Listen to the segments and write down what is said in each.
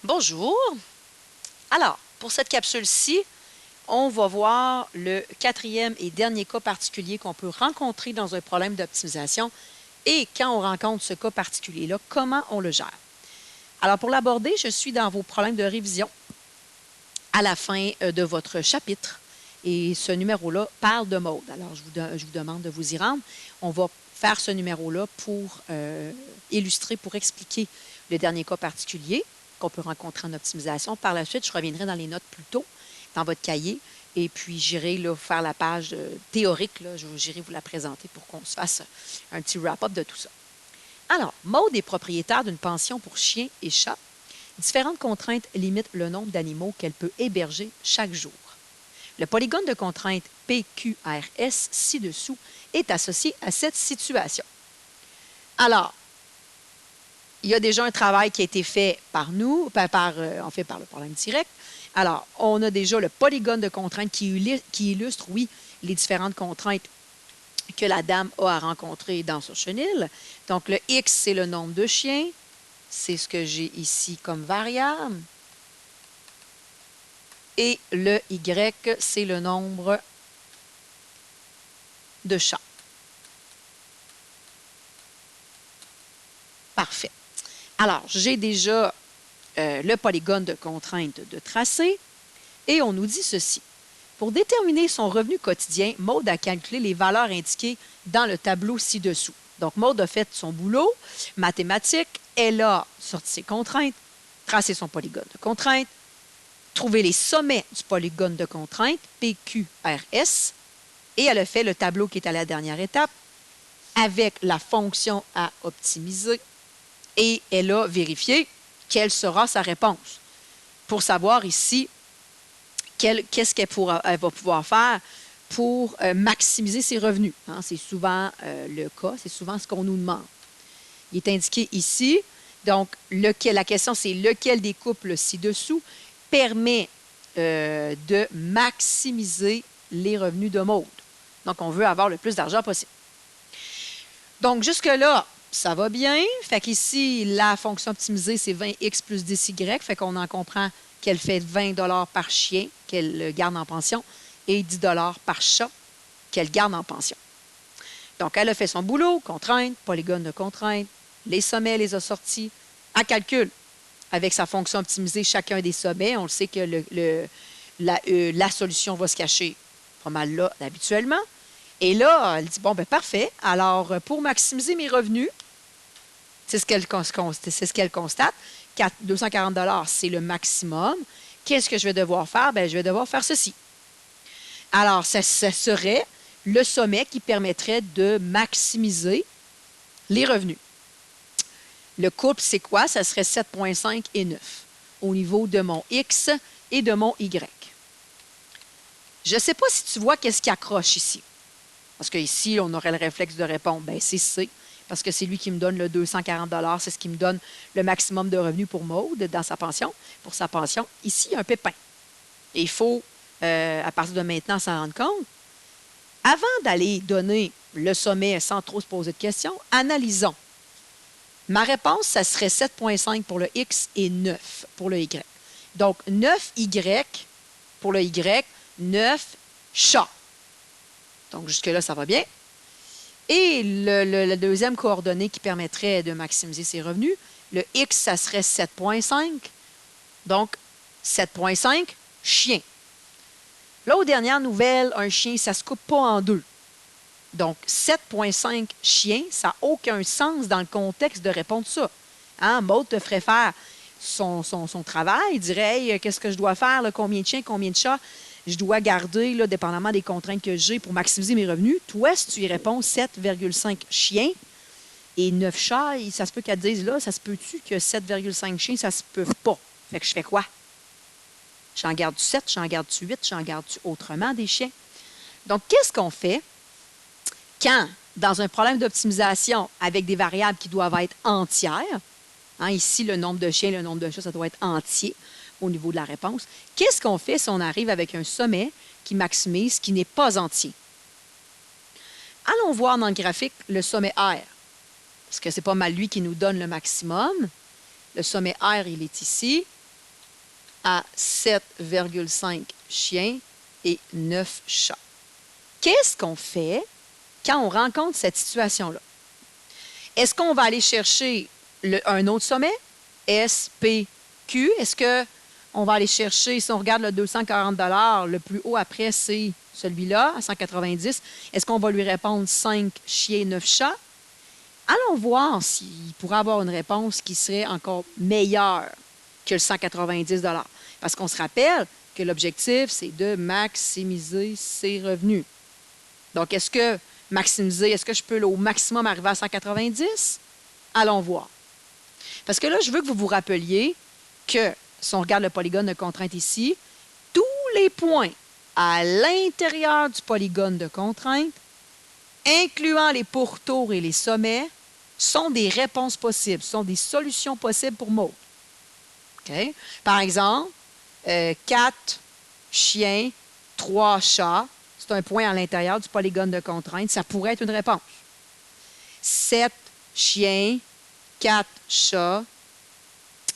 Bonjour. Alors, pour cette capsule-ci, on va voir le quatrième et dernier cas particulier qu'on peut rencontrer dans un problème d'optimisation et quand on rencontre ce cas particulier-là, comment on le gère. Alors, pour l'aborder, je suis dans vos problèmes de révision à la fin de votre chapitre et ce numéro-là parle de mode. Alors, je vous demande de vous y rendre. On va faire ce numéro-là pour illustrer, pour expliquer le dernier cas particulier qu'on peut rencontrer en optimisation. Par la suite, je reviendrai dans les notes plus tôt, dans votre cahier, et puis j'irai faire la page théorique. J'irai vous la présenter pour qu'on se fasse un petit wrap-up de tout ça. Alors, Maude est propriétaire d'une pension pour chiens et chats. Différentes contraintes limitent le nombre d'animaux qu'elle peut héberger chaque jour. Le polygone de contrainte PQRS ci-dessous est associé à cette situation. Alors, il y a déjà un travail qui a été fait par nous, par le problème direct. Alors, on a déjà le polygone de contrainte qui illustre, oui, les différentes contraintes que la dame a à rencontrer dans son chenil. Donc, le X, c'est le nombre de chiens. C'est ce que j'ai ici comme variable. Et le Y, c'est le nombre de chats. Parfait. Alors, j'ai déjà le polygone de contrainte de tracé et on nous dit ceci. Pour déterminer son revenu quotidien, Maude a calculé les valeurs indiquées dans le tableau ci-dessous. Donc, Maude a fait son boulot mathématique, elle a sorti ses contraintes, tracé son polygone de contrainte, trouvé les sommets du polygone de contrainte, PQRS, et elle a fait le tableau qui est à la dernière étape avec la fonction à optimiser et elle a vérifié quelle sera sa réponse pour savoir ici qu'est-ce qu'elle va pouvoir faire pour maximiser ses revenus. Hein, c'est souvent le cas, c'est souvent ce qu'on nous demande. Il est indiqué ici, donc la question c'est lequel des couples ci-dessous permet de maximiser les revenus de Maude. Donc, on veut avoir le plus d'argent possible. Donc, jusque-là, ça va bien. Fait qu'ici, la fonction optimisée, c'est 20x plus 10y. Fait qu'on en comprend qu'elle fait 20 $ par chien qu'elle garde en pension et 10 $ par chat qu'elle garde en pension. Donc, elle a fait son boulot, contrainte, polygone de contrainte, les sommets, elle les a sortis. Elle calcule avec sa fonction optimisée chacun des sommets. On le sait que la solution va se cacher pas mal là habituellement. Et là, elle dit, bon, ben parfait. Alors, pour maximiser mes revenus, c'est ce qu'elle constate. 240 $, c'est le maximum. Qu'est-ce que je vais devoir faire? Ben, je vais devoir faire ceci. Alors, ça serait le sommet qui permettrait de maximiser les revenus. Le couple, c'est quoi? Ça serait 7,5 et 9 au niveau de mon X et de mon Y. Je ne sais pas si tu vois qu'est-ce qui accroche ici. Parce qu'ici, on aurait le réflexe de répondre, bien, c'est C, parce que c'est lui qui me donne le 240 $, c'est ce qui me donne le maximum de revenus pour Maude dans sa pension, pour sa pension. Ici, il y a un pépin. Et il faut, à partir de maintenant, s'en rendre compte. Avant d'aller donner le sommet sans trop se poser de questions, analysons. Ma réponse, ça serait 7,5 pour le X et 9 pour le Y. Donc, 9Y pour le Y, 9 chats. Donc, jusque-là, ça va bien. Et la deuxième coordonnée qui permettrait de maximiser ses revenus, le X, ça serait 7,5. Donc, 7,5, chien. Là, aux dernières nouvelles, un chien, ça ne se coupe pas en deux. Donc, 7,5 chiens, ça n'a aucun sens dans le contexte de répondre ça. Hein? Maude te ferait faire son travail, il dirait, hey, qu'est-ce que je dois faire, là? Combien de chiens, combien de chats je dois garder, là, dépendamment des contraintes que j'ai pour maximiser mes revenus. Toi, si tu y réponds 7,5 chiens et 9 chats, ça se peut qu'elle te dise, là, ça se peut-tu que 7,5 chiens, ça se peut pas. Fait que je fais quoi? J'en garde-tu 7, j'en garde-tu 8, j'en garde-tu autrement des chiens? Donc, qu'est-ce qu'on fait quand, dans un problème d'optimisation avec des variables qui doivent être entières, hein, ici, le nombre de chiens, le nombre de chats, ça doit être entier au niveau de la réponse. Qu'est-ce qu'on fait si on arrive avec un sommet qui maximise, qui n'est pas entier? Allons voir dans le graphique le sommet R, parce que c'est pas mal lui qui nous donne le maximum. Le sommet R, il est ici. à 7,5 chiens et 9 chats. Qu'est-ce qu'on fait quand on rencontre cette situation-là? Est-ce qu'on va aller chercher un autre sommet? S, P, Q. Est-ce qu'on va aller chercher, si on regarde le 240 le plus haut après, c'est celui-là, à 190. Est-ce qu'on va lui répondre 5 chiens, 9 chats? Allons voir s'il pourrait avoir une réponse qui serait encore meilleure que le 190 parce qu'on se rappelle que l'objectif, c'est de maximiser ses revenus. Donc, est-ce que je peux au maximum arriver à 190? Allons voir. Parce que là, je veux que vous vous rappeliez que, si on regarde le polygone de contrainte ici, tous les points à l'intérieur du polygone de contrainte, incluant les pourtours et les sommets, sont des réponses possibles, sont des solutions possibles pour Maud. Okay? Par exemple, 4 chiens, 3 chats, c'est un point à l'intérieur du polygone de contrainte, ça pourrait être une réponse. 7 chiens, 4 chats,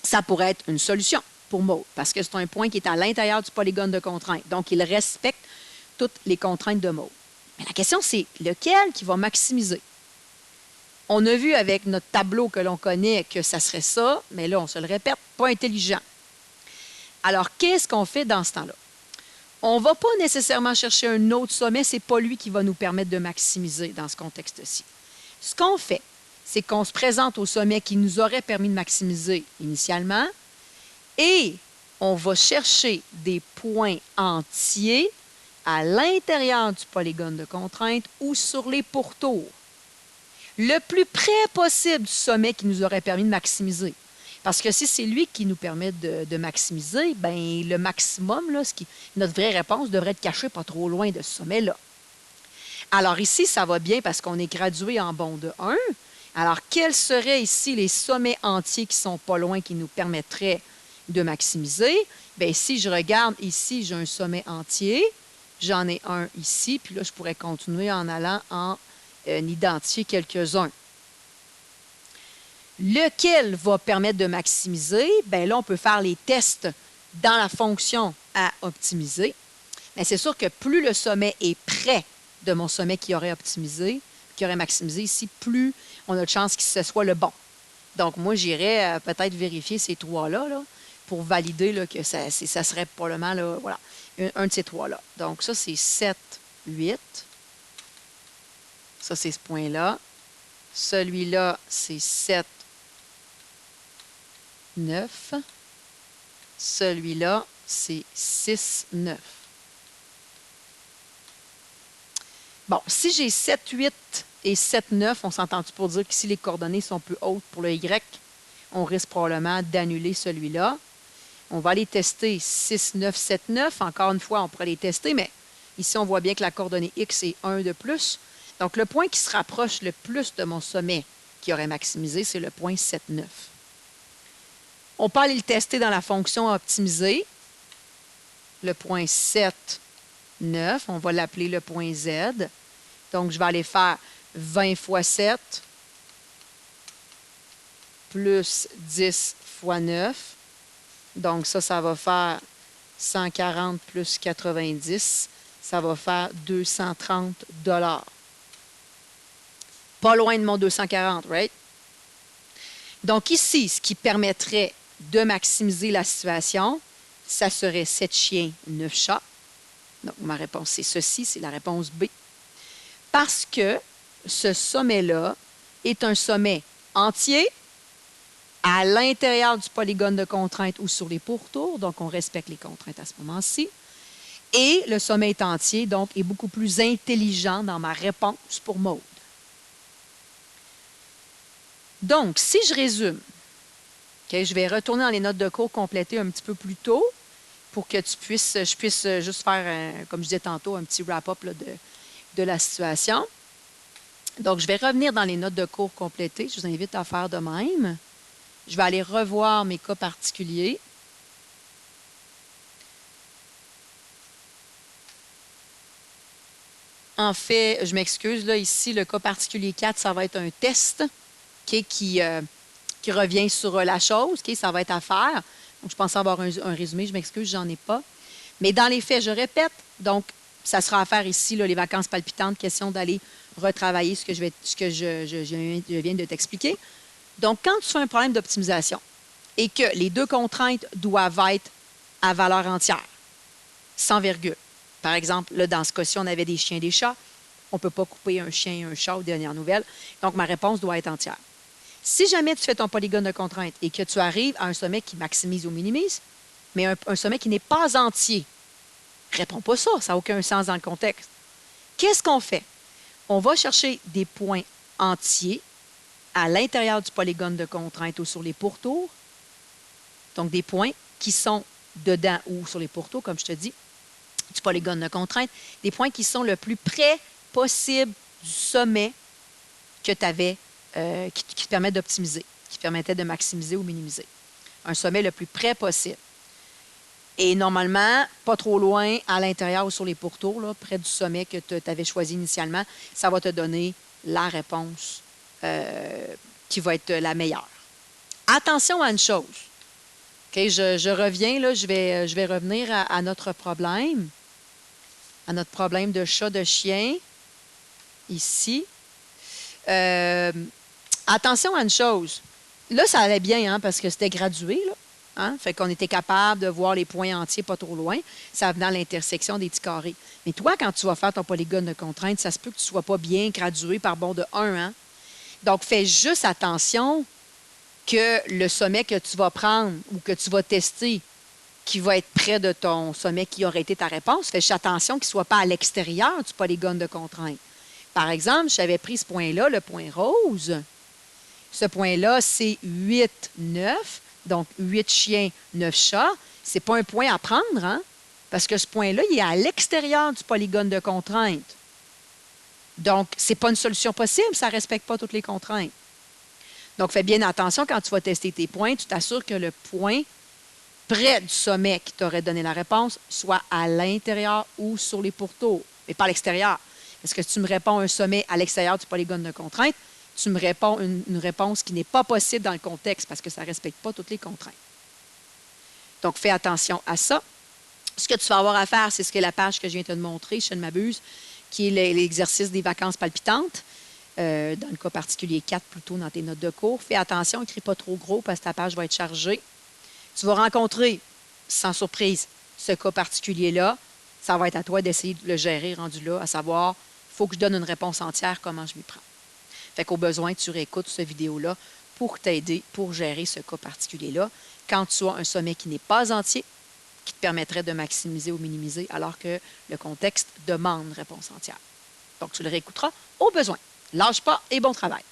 ça pourrait être une solution pour Maud, parce que c'est un point qui est à l'intérieur du polygone de contrainte. Donc, il respecte toutes les contraintes de Maud. Mais la question, c'est lequel qui va maximiser? On a vu avec notre tableau que l'on connaît que ça serait ça, mais là, on se le répète, pas intelligent. Alors, qu'est-ce qu'on fait dans ce temps-là? On ne va pas nécessairement chercher un autre sommet, ce n'est pas lui qui va nous permettre de maximiser dans ce contexte-ci. Ce qu'on fait, c'est qu'on se présente au sommet qui nous aurait permis de maximiser initialement et on va chercher des points entiers à l'intérieur du polygone de contrainte ou sur les pourtours, le plus près possible du sommet qui nous aurait permis de maximiser. Parce que si c'est lui qui nous permet de maximiser, bien, le maximum, là, notre vraie réponse devrait être cachée pas trop loin de ce sommet-là. Alors ici, ça va bien parce qu'on est gradué en bond de 1. Alors, quels seraient ici les sommets entiers qui ne sont pas loin, qui nous permettraient de maximiser? Bien, si je regarde ici, j'ai un sommet entier. J'en ai un ici, puis là, je pourrais continuer en allant en identifier quelques-uns. Lequel va permettre de maximiser? Bien là, on peut faire les tests dans la fonction à optimiser. Mais c'est sûr que plus le sommet est près de mon sommet qui aurait optimisé, qui aurait maximisé ici, plus on a de chance que ce soit le bon. Donc, moi, j'irais peut-être vérifier ces trois-là là, pour valider là, que ça serait probablement là, voilà, un de ces trois-là. Donc, ça, c'est 7, 8. Ça, c'est ce point-là. Celui-là, c'est 7, 9. Celui-là, c'est 6, 9. Bon, si j'ai 7, 8 et 7, 9, on s'entend-tu pour dire que si les coordonnées sont plus hautes pour le Y, on risque probablement d'annuler celui-là. On va aller tester 6, 9, 7, 9. Encore une fois, on pourrait les tester, mais ici, on voit bien que la coordonnée X est 1 de plus. Donc, le point qui se rapproche le plus de mon sommet qui aurait maximisé, c'est le point 7, 9. On peut aller le tester dans la fonction optimiser. Le point 7, 9, on va l'appeler le point Z. Donc, je vais aller faire 20 fois 7 plus 10 fois 9. Donc, ça va faire 140 plus 90. Ça va faire 230 $. Pas loin de mon 240, right? Donc, ici, ce qui permettrait de maximiser la situation, ça serait 7 chiens, 9 chats. Donc, ma réponse, c'est ceci, c'est la réponse B. Parce que ce sommet-là est un sommet entier à l'intérieur du polygone de contrainte ou sur les pourtours, donc on respecte les contraintes à ce moment-ci. Et le sommet est entier, donc est beaucoup plus intelligent dans ma réponse pour Maud. Donc, si je résume, okay, je vais retourner dans les notes de cours complétées un petit peu plus tôt pour que je puisse juste faire, comme je disais tantôt, un petit wrap-up de la situation. Donc, je vais revenir dans les notes de cours complétées. Je vous invite à faire de même. Je vais aller revoir mes cas particuliers. En fait, je m'excuse, là, ici, le cas particulier 4, ça va être un test okay, qui revient sur la chose. Okay, ça va être à faire. Donc, je pense avoir un résumé, je m'excuse, j'en ai pas. Mais dans les faits, je répète, donc, ça sera à faire ici, là, les vacances palpitantes, question d'aller retravailler ce que je viens de t'expliquer. Donc, quand tu fais un problème d'optimisation et que les deux contraintes doivent être à valeur entière, sans virgule. Par exemple, là, dans ce cas-ci, on avait des chiens et des chats. On ne peut pas couper un chien et un chat aux dernières nouvelles. Donc, ma réponse doit être entière. Si jamais tu fais ton polygone de contrainte et que tu arrives à un sommet qui maximise ou minimise, mais un sommet qui n'est pas entier, réponds pas ça, ça n'a aucun sens dans le contexte. Qu'est-ce qu'on fait? On va chercher des points entiers à l'intérieur du polygone de contrainte ou sur les pourtours. Donc, des points qui sont dedans ou sur les pourtours, comme je te dis, du polygone de contrainte, des points qui sont le plus près possible du sommet que tu avais, qui te permet d'optimiser, qui permettait de maximiser ou minimiser. Un sommet le plus près possible. Et normalement, pas trop loin, à l'intérieur ou sur les pourtours, là, près du sommet que tu avais choisi initialement, ça va te donner la réponse qui va être la meilleure. Attention à une chose. Okay, je reviens, là, je vais revenir à notre problème de chat, de chien, ici. Attention à une chose. Là, ça allait bien, hein, parce que c'était gradué, là. Hein? Fait qu'on était capable de voir les points entiers pas trop loin. Ça venait à l'intersection des petits carrés. Mais toi, quand tu vas faire ton polygone de contrainte, ça se peut que tu ne sois pas bien gradué par bond de 1. Hein? Donc, fais juste attention que le sommet que tu vas prendre ou que tu vas tester, qui va être près de ton sommet qui aurait été ta réponse, fais juste attention qu'il ne soit pas à l'extérieur du polygone de contrainte. Par exemple, j'avais pris ce point-là, le point rose. Ce point-là, c'est 8, 9. Donc, 8 chiens, 9 chats. Ce n'est pas un point à prendre, hein? Parce que ce point-là, il est à l'extérieur du polygone de contrainte. Donc, ce n'est pas une solution possible, ça ne respecte pas toutes les contraintes. Donc, fais bien attention quand tu vas tester tes points, tu t'assures que le point près du sommet qui t'aurait donné la réponse soit à l'intérieur ou sur les pourtours, mais pas à l'extérieur. Parce que si tu me réponds un sommet à l'extérieur du polygone de contrainte, tu me réponds une réponse qui n'est pas possible dans le contexte parce que ça ne respecte pas toutes les contraintes. Donc, fais attention à ça. Ce que tu vas avoir à faire, c'est ce que la page que je viens de te montrer, je ne m'abuse, qui est l'exercice des vacances palpitantes. Dans le cas particulier 4, plutôt dans tes notes de cours. Fais attention, écris pas trop gros parce que ta page va être chargée. Tu vas rencontrer, sans surprise, ce cas particulier-là. Ça va être à toi d'essayer de le gérer rendu là, à savoir, il faut que je donne une réponse entière, comment je m'y prends. Fait qu'au besoin, tu réécoutes cette vidéo-là pour t'aider, pour gérer ce cas particulier-là. Quand tu as un sommet qui n'est pas entier, qui te permettrait de maximiser ou minimiser, alors que le contexte demande une réponse entière. Donc, tu le réécouteras au besoin. Lâche pas et bon travail.